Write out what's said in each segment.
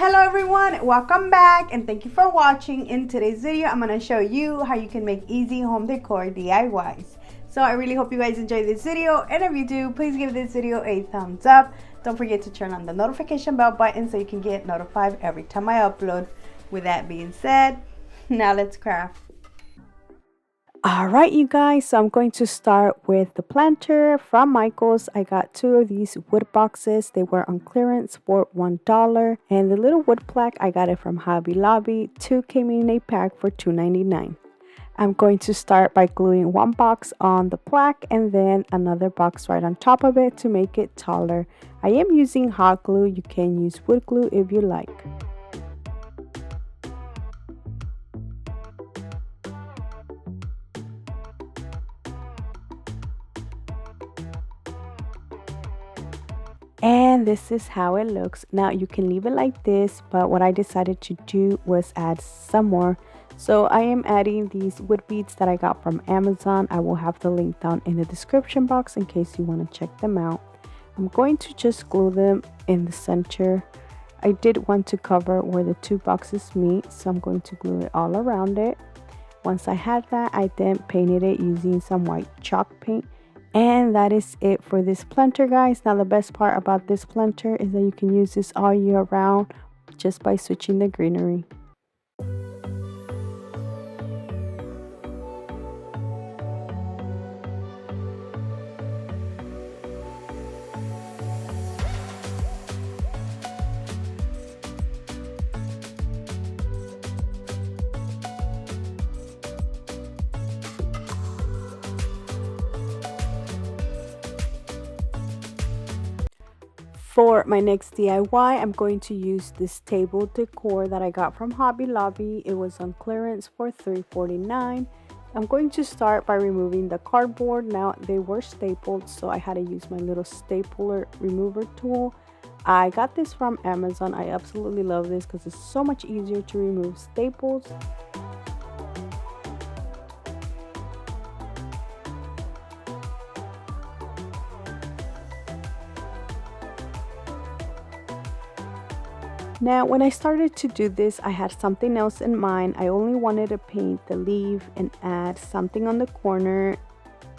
Hello everyone, welcome back and thank you for watching. In today's video I'm going to show you how you can make easy home decor DIYs. So I really hope you guys enjoy this video, and if you do, please give this video a thumbs up. Don't forget to turn on the notification bell button so you can get notified every time I upload. With that being said, now let's craft. Alright you guys, so I'm going to start with the planter from Michael's. I got two of these wood boxes. They were on clearance for $1. And the little wood plaque, I got it from Hobby Lobby. Two came in a pack for $2.99. I'm going to start by gluing one box on the plaque and then another box right on top of it to make it taller. I am using hot glue. You can use wood glue if you like. And this is how it looks. Now you can leave it like this, but what I decided to do was add some more. So I am adding these wood beads that I got from Amazon. I will have the link down in the description box in case you want to check them out. I'm going to just glue them in the center. I did want to cover where the two boxes meet, so I'm going to glue it all around it. Once I had that, I then painted it using some white chalk paint. And that is it for this planter, guys. Now the best part about this planter is that you can use this all year round just by switching the greenery. For my next DIY, I'm going to use this table decor that I got from Hobby Lobby. It was on clearance for $3.49. I'm going to start by removing the cardboard. Now they were stapled, so I had to use my little stapler remover tool. I got this from Amazon. I absolutely love this because it's so much easier to remove staples. Now, when I started to do this, I had something else in mind. I only wanted to paint the leaf and add something on the corner.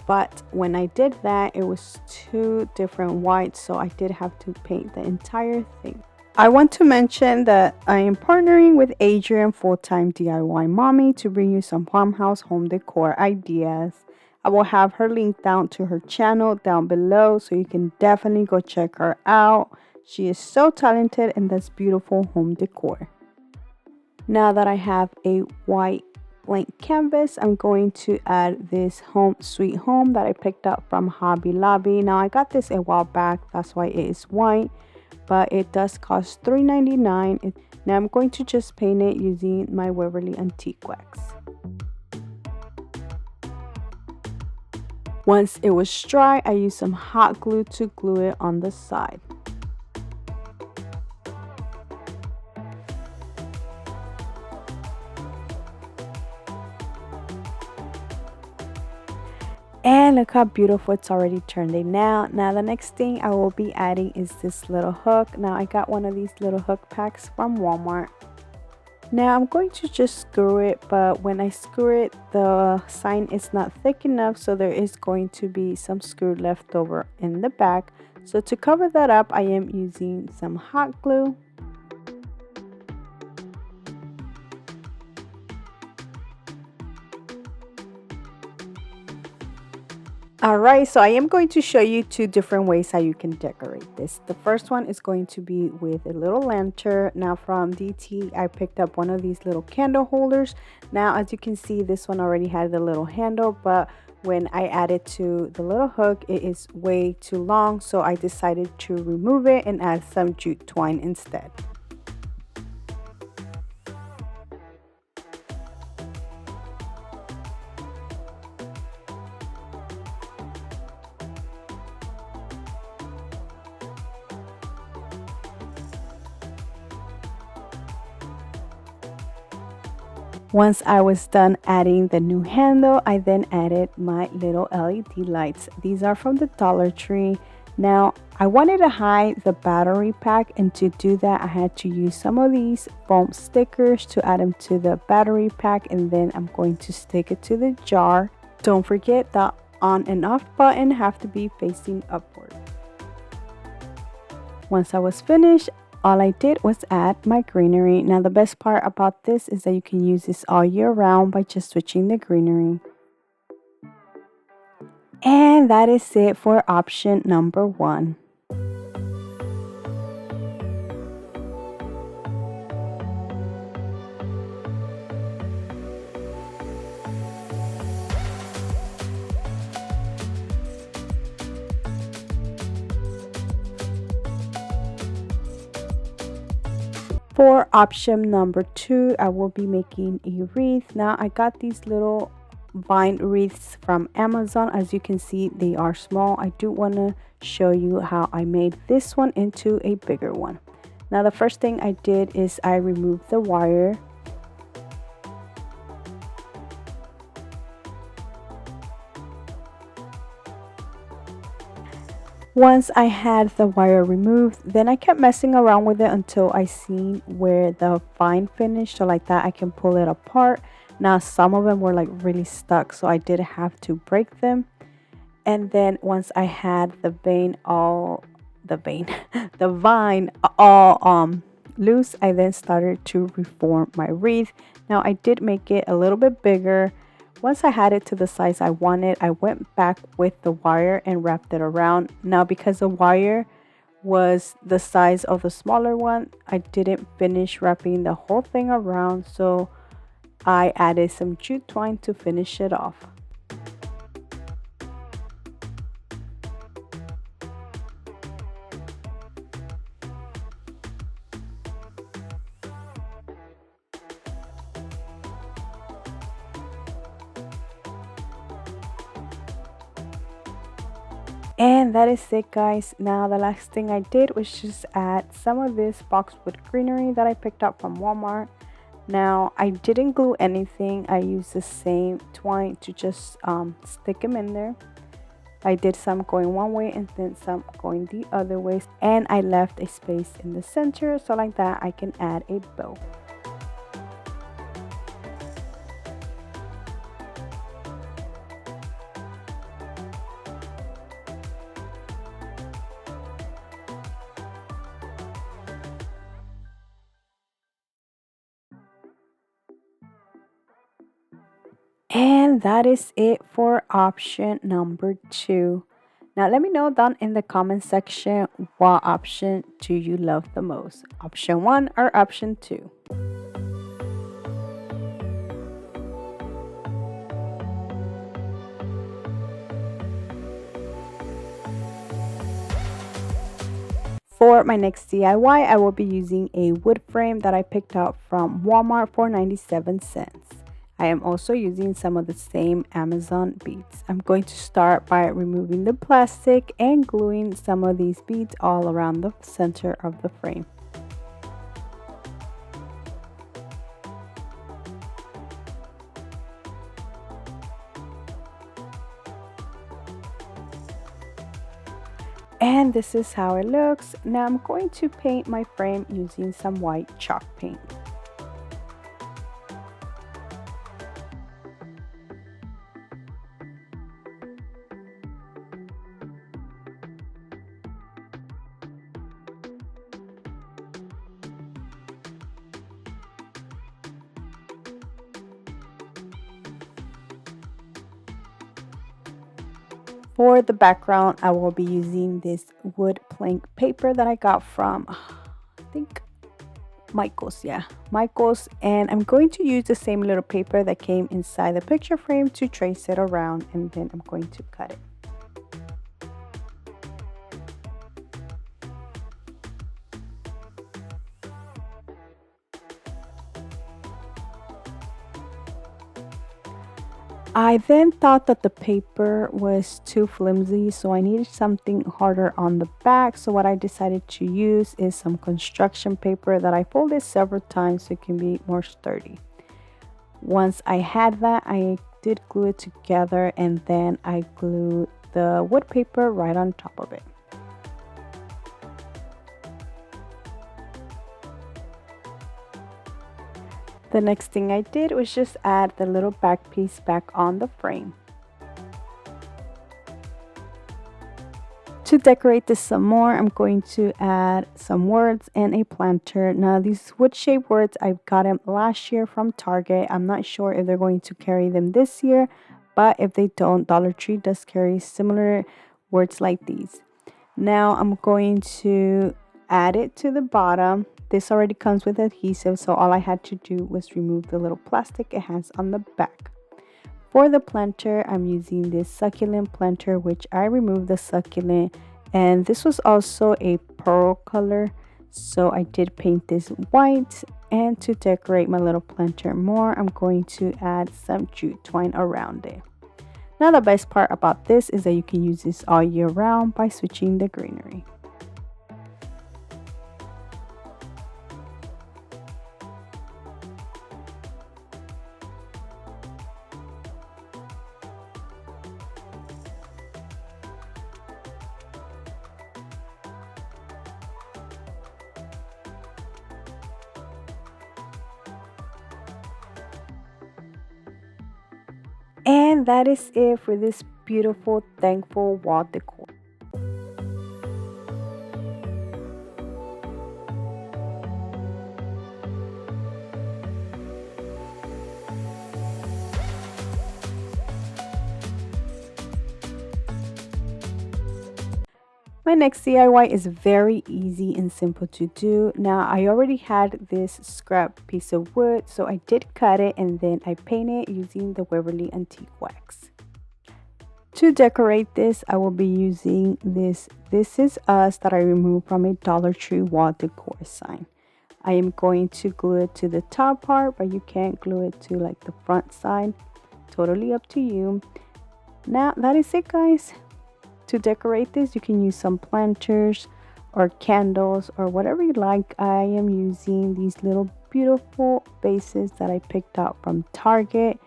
But when I did that, it was two different whites, so I did have to paint the entire thing. I want to mention that I am partnering with Adrian, full-time DIY mommy, to bring you some farmhouse home decor ideas. I will have her link down to her channel down below, so you can definitely go check her out. She is so talented and does beautiful home decor. Now that I have a white blank canvas, I'm going to add this Home Sweet Home that I picked up from Hobby Lobby. Now I got this a while back, that's why it is white, but it does cost $3.99. Now I'm going to just paint it using my Waverly Antique Wax. Once it was dry, I used some hot glue to glue it on the side. And look how beautiful it's already turned in now. Now the next thing I will be adding is this little hook. Now I got one of these little hook packs from Walmart. Now I'm going to just screw it, but when I screw it, the sign is not thick enough, so there is going to be some screw left over in the back. So to cover that up, I am using some hot glue. Alright, so I am going to show you two different ways how you can decorate this. The first one is going to be with a little lantern. Now from DT, I picked up one of these little candle holders. Now as you can see, this one already had the little handle, but when I added to the little hook, it is way too long, so I decided to remove it and add some jute twine instead. Once I was done adding the new handle, I then added my little LED lights. These are from the Dollar Tree. Now, I wanted to hide the battery pack, and to do that I had to use some of these foam stickers to add them to the battery pack, and then I'm going to stick it to the jar. Don't forget the on and off button have to be facing upward. Once I was finished, all I did was add my greenery. Now the best part about this is that you can use this all year round by just switching the greenery. And that is it for option number 1. For option number 2, I will be making a wreath. Now I got these little vine wreaths from Amazon. As you can see, they are small. I do want to show you how I made this one into a bigger one. Now the first thing I did is I removed the wire. Once I had the wire removed, then I kept messing around with it until I seen where the vine finished. So like that I can pull it apart. Now some of them were like really stuck, so I did have to break them. And then once I had the vine all loose, I then started to reform my wreath. Now I did make it a little bit bigger. Once I had it to the size I wanted, I went back with the wire and wrapped it around. Now because the wire was the size of the smaller one, I didn't finish wrapping the whole thing around, so I added some jute twine to finish it off. And that is it, guys. Now the last thing I did was just add some of this Boxwood Greenery that I picked up from Walmart. Now I didn't glue anything. I used the same twine to just stick them in there. I did some going one way and then some going the other way, and I left a space in the center, so like that I can add a bow. And that is it for option number 2. Now let me know down in the comment section, what option do you love the most? Option 1 or option 2? For my next DIY, I will be using a wood frame that I picked up from Walmart for 97 cents. I am also using some of the same Amazon beads. I'm going to start by removing the plastic and gluing some of these beads all around the center of the frame. And this is how it looks. Now I'm going to paint my frame using some white chalk paint. For the background, I will be using this wood plank paper that I got from, I think, Michael's. Yeah, Michael's. And I'm going to use the same little paper that came inside the picture frame to trace it around, and then I'm going to cut it. I then thought that the paper was too flimsy, so I needed something harder on the back. So what I decided to use is some construction paper that I folded several times so it can be more sturdy. Once I had that, I did glue it together, and then I glued the wood paper right on top of it. The next thing I did was just add the little back piece back on the frame. To decorate this some more, I'm going to add some words and a planter. Now these wood-shaped words, I got them last year from Target. I'm not sure if they're going to carry them this year, but if they don't, Dollar Tree does carry similar words like these. Now I'm going to add it to the bottom. This already comes with adhesive, so all I had to do was remove the little plastic it has on the back. For the planter, I'm using this succulent planter, which I removed the succulent, and this was also a pearl color, so I did paint this white. And to decorate my little planter more, I'm going to add some jute twine around it. Now the best part about this is that you can use this all year round by switching the greenery. And that is it for this beautiful, thankful wall decor. My next DIY is very easy and simple to do. Now I already had this scrap piece of wood, so I did cut it and then I painted using the Waverly Antique Wax. To decorate this, I will be using this "This Is Us" that I removed from a Dollar Tree wall decor sign. I am going to glue it to the top part, but you can't glue it to like the front side. Totally up to you. Now that is it, guys. To decorate this, you can use some planters or candles or whatever you like. I am using these little beautiful vases that I picked out from Target.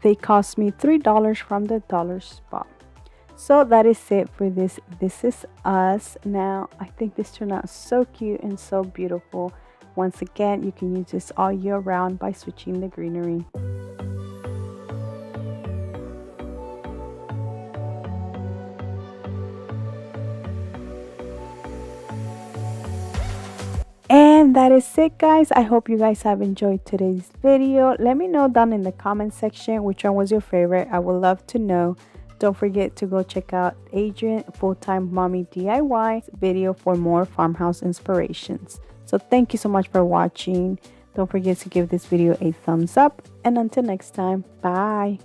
They cost me $3 from the dollar spot. So that is it for this "This Is Us." Now I think this turned out so cute and so beautiful. Once again, you can use this all year round by switching the greenery. And that is it, guys. I hope you guys have enjoyed today's video. Let me know down in the comment section which one was your favorite. I would love to know. Don't forget to go check out Adrian Full-Time Mommy DIY video for more farmhouse inspirations. So thank you so much for watching. Don't forget to give this video a thumbs up. And until next time, bye.